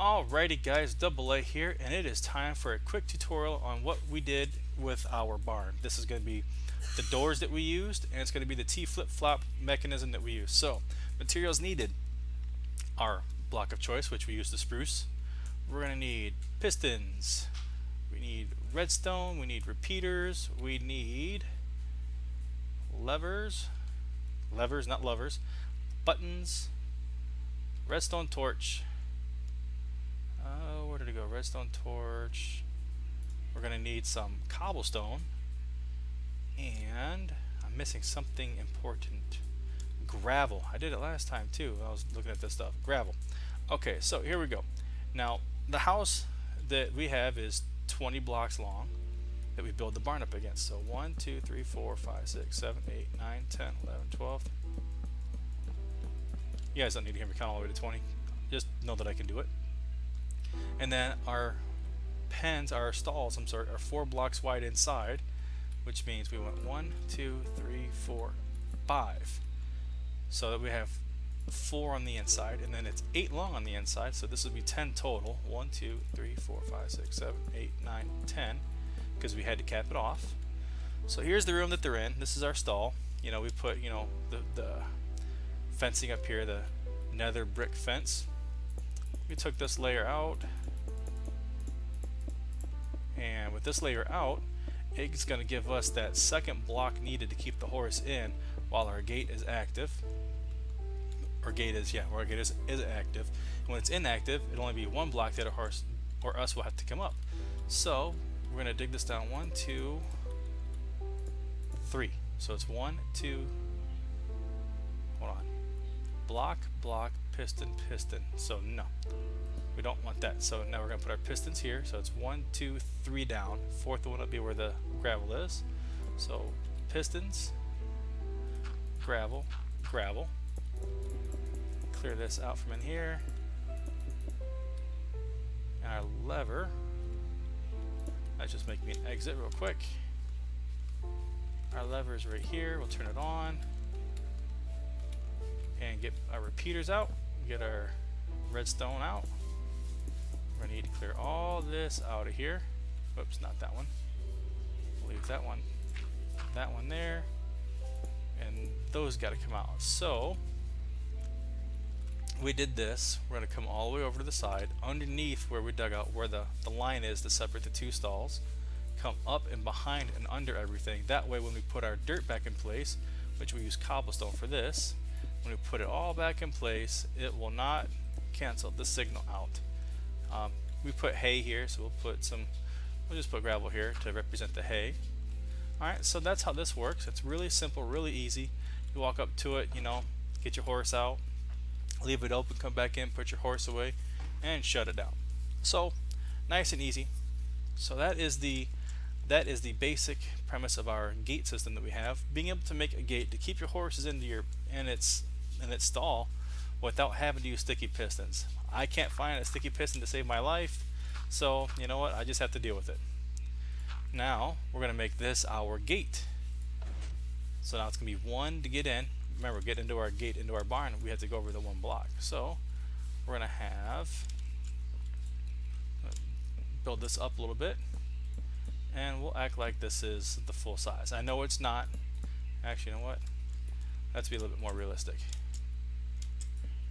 Alrighty guys, Double A here, and it is time for a quick tutorial on what we did with our barn. This is going to be the doors that we used, and it's going to be the T flip-flop mechanism that we used. So, materials needed are block of choice, which we use the spruce. We're going to need pistons, we need redstone, we need repeaters, we need levers, not lovers, buttons, redstone torch. Where did it go? Redstone torch. We're going to need some cobblestone. And I'm missing something important. Gravel. I did it last time too. I was looking at this stuff. Gravel. Okay, so here we go. Now, the house that we have is 20 blocks long that we build the barn up against. So 1, 2, 3, 4, 5, 6, 7, 8, 9, 10, 11, 12. You guys don't need to hear me count all the way to 20. Just know that I can do it. And then our stalls, are 4 blocks wide inside, which means we went 1, 2, 3, 4, 5. So that we have 4 on the inside, and then it's 8 long on the inside, so this would be 10 total. 1, 2, 3, 4, 5, 6, 7, 8, 9, 10, because we had to cap it off. So here's the room that they're in. This is our stall. You know, we put, the fencing up here, the nether brick fence. We took this layer out, and with this layer out, it's going to give us that second block needed to keep the horse in while our gate is active. Our gate is active. And when it's inactive, it'll only be 1 block that a horse or us will have to come up. So we're going to dig this down 1, 2, 3. So it's 1, 2, hold on, block, block, piston, piston. So no, we don't want that. So now we're going to put our pistons here. So it's 1, 2, 3 down. 4th one will be where the gravel is. So pistons, gravel, gravel. Clear this out from in here. And our lever. Let's just make me an exit real quick. Our lever is right here. We'll turn it on and get our repeaters out. Get our redstone out. We're going to need to clear all this out of here. Whoops, not that one. We'll leave that one there, and those got to come out. So we did this. We're going to come all the way over to the side underneath where we dug out, where the line is to separate the 2 stalls. Come up and behind and under everything. That way when we put our dirt back in place, which we use cobblestone for this, when we put it all back in place, it will not cancel the signal out. We put hay here, so we'll just put gravel here to represent the hay. Alright, so that's how this works. It's really simple, really easy. You walk up to it, get your horse out, leave it open, come back in, put your horse away, and shut it down. So nice and easy. So that is the basic premise of our gate system that we have. Being able to make a gate to keep your horses in its stall without having to use sticky pistons. I can't find a sticky piston to save my life, so you know what, I just have to deal with it. Now we're going to make this our gate. So now it's going to be 1 to get in. Remember, get into our gate, into our barn, we have to go over the 1 block. So we're going to build this up a little bit, and we'll act like this is the full size. I know it's not. Actually, you know what? Let's be a little bit more realistic.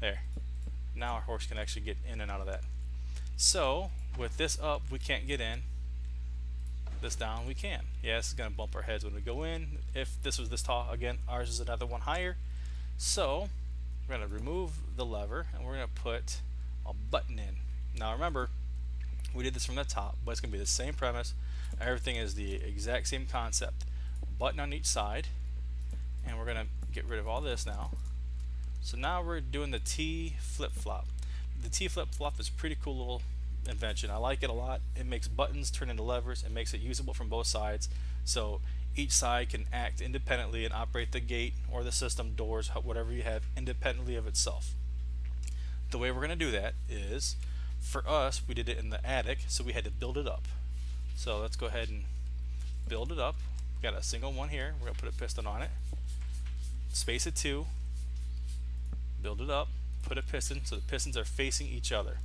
There. Now our horse can actually get in and out of that. So with this up, we can't get in. This down, we can. Yeah, this is going to bump our heads when we go in. If this was this tall, again, ours is another one higher. So we're going to remove the lever, and we're going to put a button in. Now remember, we did this from the top, but it's going to be the same premise. Everything is the exact same concept. A button on each side, and we're going to get rid of all this now. So now we're doing the T flip-flop. The T flip-flop is a pretty cool little invention. I like it a lot. It makes buttons turn into levers. It makes it usable from both sides, so each side can act independently and operate the gate or the system, doors, whatever you have, independently of itself. The way we're going to do that is, for us, we did it in the attic, so we had to build it up. So let's go ahead and build it up. We got a single one here. We're going to put a piston on it, space it 2, build it up, put a piston so the pistons are facing each other.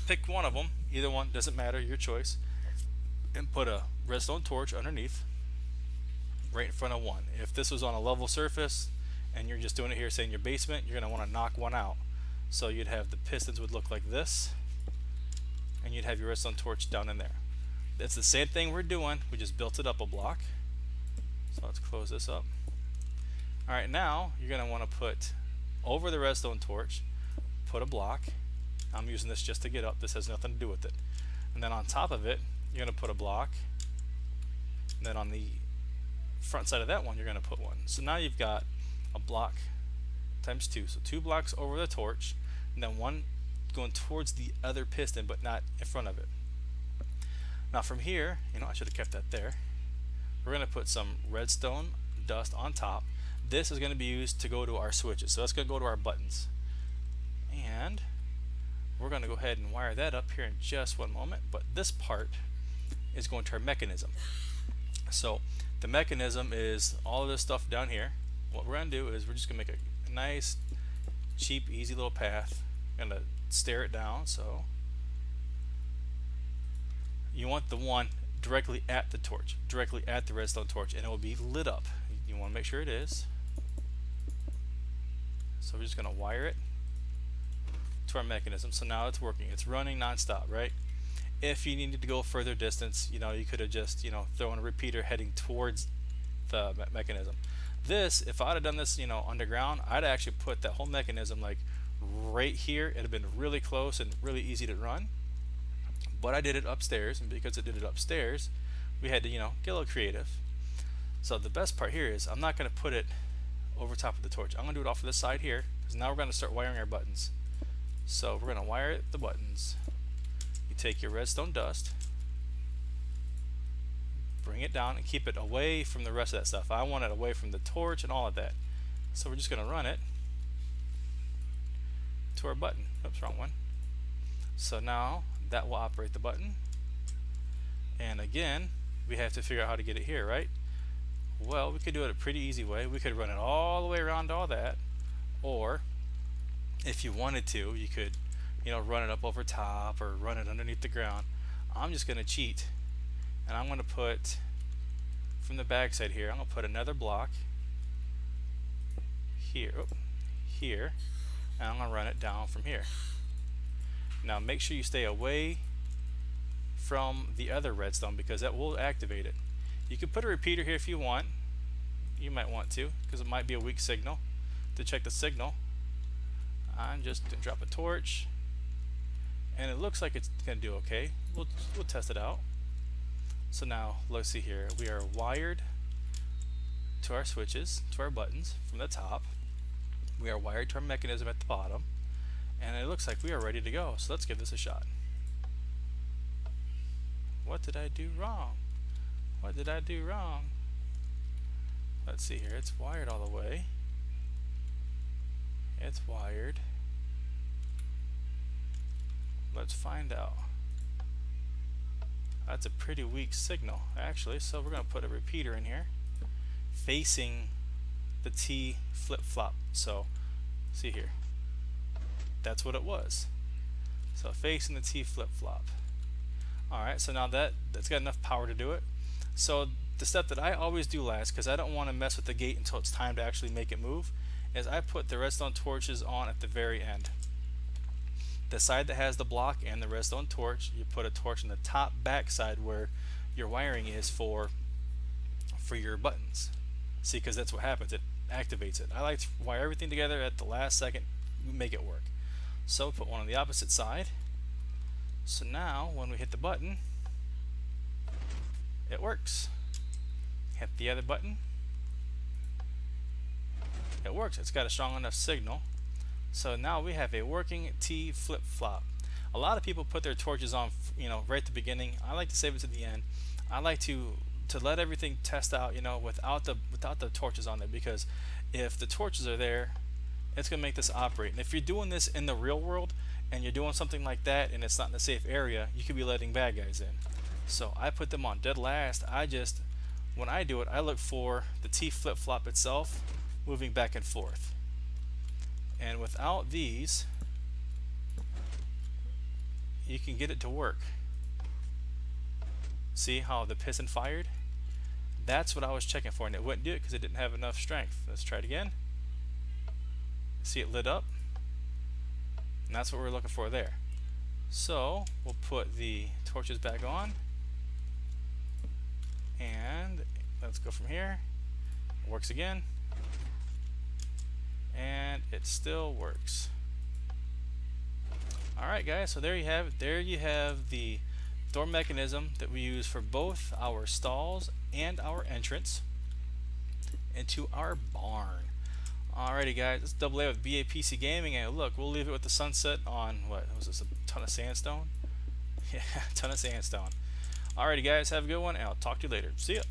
pick one of them, either one, doesn't matter, your choice, and put a redstone torch underneath, right in front of one. If this was on a level surface and you're just doing it here, say in your basement, you're going to want to knock one out. So you'd have the pistons would look like this, and you'd have your redstone torch down in there. It's the same thing we're doing, we just built it up a block. So let's close this up. Alright, now you're going to want to put over the redstone torch, put a block. I'm using this just to get up, this has nothing to do with it. And then on top of it, you're going to put a block. And then on the front side of that one, you're going to put one. So now you've got a block times 2. So 2 blocks over the torch, and then one going towards the other piston, but not in front of it. Now from here, I should have kept that there. We're going to put some redstone dust on top. This is going to be used to go to our switches. So that's going to go to our buttons. And we're going to go ahead and wire that up here in just one moment. But this part is going to our mechanism. So the mechanism is all of this stuff down here. What we're going to do is we're just going to make a nice, cheap, easy little path. I'm going to stare it down. So you want the one directly at the torch, directly at the redstone torch, and it will be lit up. You want to make sure it is. So we're just going to wire it to our mechanism. So now it's working. It's running non-stop, right? If you needed to go further distance, you could have just, thrown a repeater heading towards the mechanism. This, if I'd have done this, underground, I'd actually put that whole mechanism like right here. It'd have been really close and really easy to run. But I did it upstairs, and because I did it upstairs, we had to, get a little creative. So the best part here is I'm not going to put it over top of the torch. I'm going to do it off of this side here, because now we're going to start wiring our buttons. So we're going to wire the buttons. You take your redstone dust, bring it down, and keep it away from the rest of that stuff. I want it away from the torch and all of that. So we're just going to run it to our button. Oops, wrong one. So now that will operate the button. And again, we have to figure out how to get it here, right? Well, we could do it a pretty easy way. We could run it all the way around all that, or if you wanted to, you could, run it up over top or run it underneath the ground. I'm just going to cheat, and I'm going to put from the back side here, I'm going to put another block here, here, and I'm going to run it down from here. Now make sure you stay away from the other redstone, because that will activate it. You can put a repeater here if you want. You might want to, because it might be a weak signal. To check the signal, I'm just going to drop a torch, and it looks like it's going to do okay. We'll test it out. So now let's see here. We are wired to our switches, to our buttons from the top. We are wired to our mechanism at the bottom, and it looks like we are ready to go. So let's give this a shot. What did I do wrong? What did I do wrong? Let's see here. It's wired all the way. It's wired. Let's find out. That's a pretty weak signal, actually. So we're going to put a repeater in here facing the T flip-flop. So see here. That's what it was. So facing the T flip-flop. Alright, so now that's got enough power to do it. So the step that I always do last, because I don't want to mess with the gate until it's time to actually make it move, is I put the redstone torches on at the very end. The side that has the block and the redstone torch, you put a torch on the top back side where your wiring is for your buttons. See, because that's what happens, it activates it. I like to wire everything together at the last second, make it work. So put one on the opposite side. So now when we hit the button, it works. Hit the other button, it works. It's got a strong enough signal. So now we have a working T flip-flop. A lot of people put their torches on, right at the beginning. I like to save it to the end. I like to let everything test out, without the torches on there, because if the torches are there, it's gonna make this operate. And if you're doing this in the real world and you're doing something like that and it's not in a safe area, you could be letting bad guys in. So I put them on dead last. When I do it, I look for the T flip-flop itself moving back and forth. And without these, you can get it to work. See how the piston fired? That's what I was checking for, and it wouldn't do it because it didn't have enough strength. Let's try it again. See, it lit up, and that's what we're looking for there. So we'll put the torches back on, and let's go from here. It works again, and it still works. Alright guys, so there you have it. There you have the door mechanism that we use for both our stalls and our entrance into our barn. Alrighty guys, it's Double A with BAPC Gaming, and look, we'll leave it with the sunset on, what was this, a ton of sandstone? Yeah, a ton of sandstone. Alrighty guys, have a good one, and I'll talk to you later. See ya!